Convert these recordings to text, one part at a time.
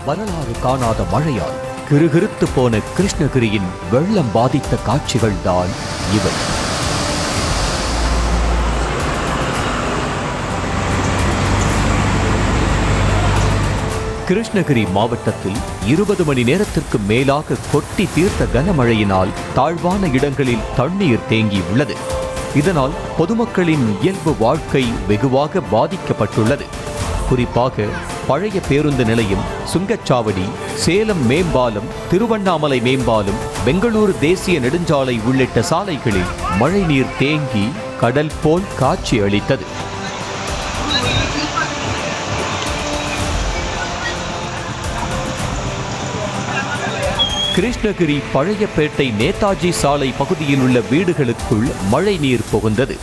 வரலாறு காணாத மழையால் கிறுகிறுத்து போன கிருஷ்ணகிரியின் வெள்ளம் பாதித்த காட்சிகள்தான் இவை. கிருஷ்ணகிரி மாவட்டத்தில் 20 மணி நேரத்திற்கு மேலாக கொட்டி தீர்த்த கனமழையினால் தாழ்வான இடங்களில் தண்ணீர் தேங்கி உள்ளது. இதனால் பொதுமக்களின் இயல்பு வாழ்க்கை வெகுவாக பாதிக்கப்பட்டுள்ளது. குறிப்பாக பழைய பேருந்து நிலையம், சுங்கச்சாவடி, சேலம் மேம்பாலம், திருவண்ணாமலை மேம்பாலம், பெங்களூரு தேசிய நெடுஞ்சாலை உள்ளிட்ட சாலைகளில் மழைநீர் தேங்கி கடல் போல் காட்சி அளித்தது. கிருஷ்ணகிரி பழையப்பேட்டை நேதாஜி சாலை பகுதியில் உள்ள வீடுகளுக்குள் மழை நீர் புகுந்தது.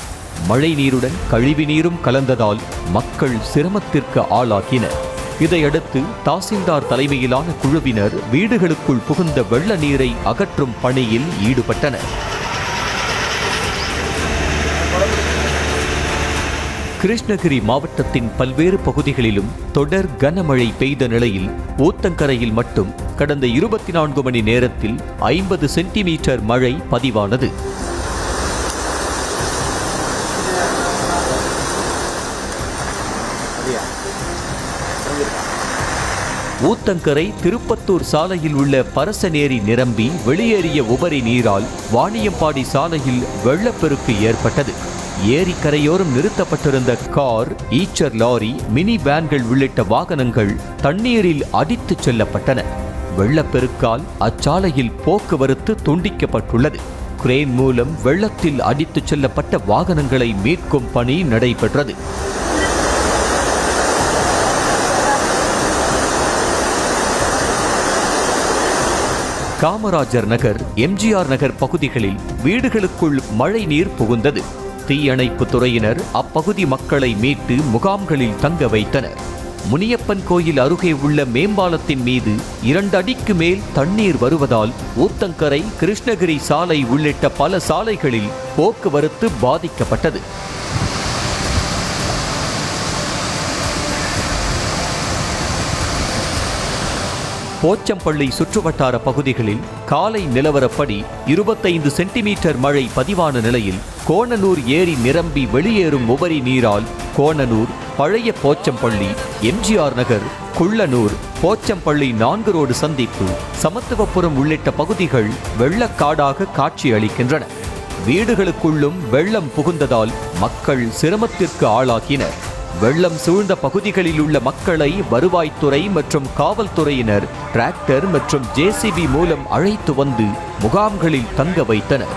மழை நீருடன் கழிவு நீரும் கலந்ததால் மக்கள் சிரமத்திற்கு ஆளாகினர். இதையடுத்து தாசில்தார் தலைமையிலான குழுவினர் வீடுகளுக்குள் புகுந்த வெள்ள நீரை அகற்றும் பணியில் ஈடுபட்டனர். கிருஷ்ணகிரி மாவட்டத்தின் பல்வேறு பகுதிகளிலும் தொடர் கனமழை பெய்த நிலையில் ஊத்தங்கரையில் மட்டும் கடந்த 24 மணி நேரத்தில் 50 சென்டிமீட்டர் மழை பதிவானது. ஊத்தங்கரை திருப்பத்தூர் சாலையில் உள்ள பரசநேரி நிரம்பி வெளியேறிய உபரி நீரால் வாணியம்பாடி சாலையில் வெள்ளப்பெருக்கு ஏற்பட்டது. ஏரி கரையோரம் நிறுத்தப்பட்டிருந்த கார், ஈச்சர் லாரி, மினி வேன்கள் உள்ளிட்ட வாகனங்கள் தண்ணீரில் அடித்துச் செல்லப்பட்டன. வெள்ளப்பெருக்கால் அச்சாலையில் போக்குவரத்து துண்டிக்கப்பட்டுள்ளது. கிரேன் மூலம் வெள்ளத்தில் அடித்துச் செல்லப்பட்ட வாகனங்களை மீட்கும் பணி நடைபெற்றது. காமராஜர் நகர், எம்ஜிஆர் நகர் பகுதிகளில் வீடுகளுக்குள் மழை நீர் புகுந்தது. தீயணைப்பு துறையினர் அப்பகுதி மக்களை மீட்டு முகாம்களில் தங்க வைத்தனர். முனியப்பன் கோயில் அருகே உள்ள மேம்பாலத்தின் மீது 2 அடிக்கு மேல் தண்ணீர் வருவதால் ஊத்தங்கரை, கிருஷ்ணகிரி சாலை உள்ளிட்ட பல சாலைகளில் போக்குவரத்து பாதிக்கப்பட்டது. போச்சம்பள்ளி சுற்றுவட்டார பகுதிகளில் காலை நிலவரப்படி 25 சென்டிமீட்டர் மழை பதிவான நிலையில் கோணனூர் ஏரி நிரம்பி வெளியேறும் உபரி நீரால் கோணனூர், பழைய போச்சம்பள்ளி, எம்ஜிஆர் நகர், குள்ளனூர், போச்சம்பள்ளி 4 ரோடு சந்திப்பு, சமத்துவபுரம் உள்ளிட்ட பகுதிகள் வெள்ளக்காடாக காட்சி அளிக்கின்றன. வீடுகளுக்குள்ளும் வெள்ளம் புகுந்ததால் மக்கள் சிரமத்திற்கு ஆளாகினர். வெள்ளம் சூழ்ந்த பகுதிகளில் உள்ள மக்களை வருவாய்த்துறை மற்றும் காவல்துறையினர் டிராக்டர் மற்றும் ஜேசிபி மூலம் அழைத்து வந்து முகாம்களில் தங்க வைத்தனர்.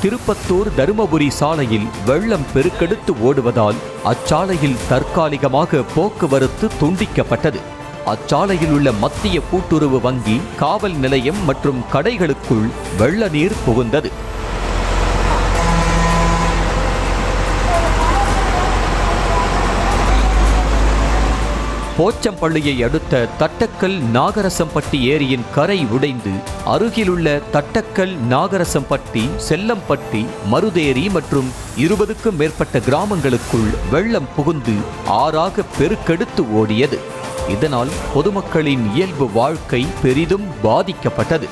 திருப்பத்தூர் தருமபுரி சாலையில் வெள்ளம் பெருக்கெடுத்து ஓடுவதால் அச்சாலையில் தற்காலிகமாக போக்குவரத்து துண்டிக்கப்பட்டது. அச்சாலையில் உள்ள மத்திய கூட்டுறவு வங்கி, காவல் நிலையம் மற்றும் கடைகளுக்குள் வெள்ள நீர் புகுந்தது. போச்சம்பள்ளியை அடுத்த தட்டக்கல் நாகரசம்பட்டி ஏரியின் கரை உடைந்து அருகிலுள்ள தட்டக்கல், நாகரசம்பட்டி, செல்லம்பட்டி, மருதேரி மற்றும் 20க்கும் மேற்பட்ட கிராமங்களுக்குள் வெள்ளம் புகுந்து ஆறாக பெருக்கெடுத்து ஓடியது. இதனால் பொதுமக்களின் இயல்பு வாழ்க்கை பெரிதும் பாதிக்கப்பட்டது.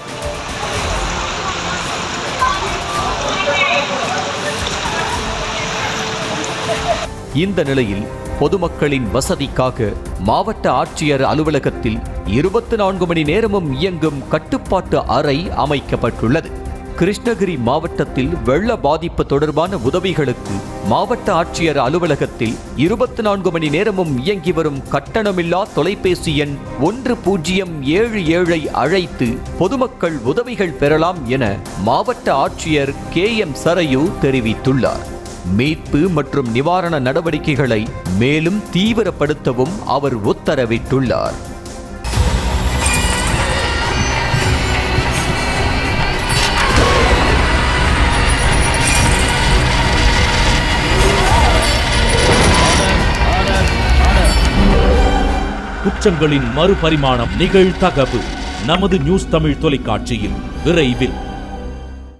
இந்த நிலையில் பொதுமக்களின் வசதிக்காக மாவட்ட ஆட்சியர் அலுவலகத்தில் 24 மணி நேரமும் இயங்கும் கட்டுப்பாட்டு அறை அமைக்கப்பட்டுள்ளது. கிருஷ்ணகிரி மாவட்டத்தில் வெள்ள பாதிப்பு தொடர்பான உதவிகளுக்கு மாவட்ட ஆட்சியர் அலுவலகத்தில் 24 மணி நேரமும் இயங்கி வரும் கட்டணமில்லா தொலைபேசி எண் 1077 அழைத்து பொதுமக்கள் உதவிகள் பெறலாம் என மாவட்ட ஆட்சியர் KM சரையு தெரிவித்துள்ளார். மீட்பு மற்றும் நிவாரண நடவடிக்கைகளை மேலும் தீவிரப்படுத்தவும் அவர் உத்தரவிட்டுள்ளார். குற்றங்களின் மறுபரிமாணம் நிகழ்தகவு நமது நியூஸ் தமிழ் தொலைக்காட்சியில் விரைவில்.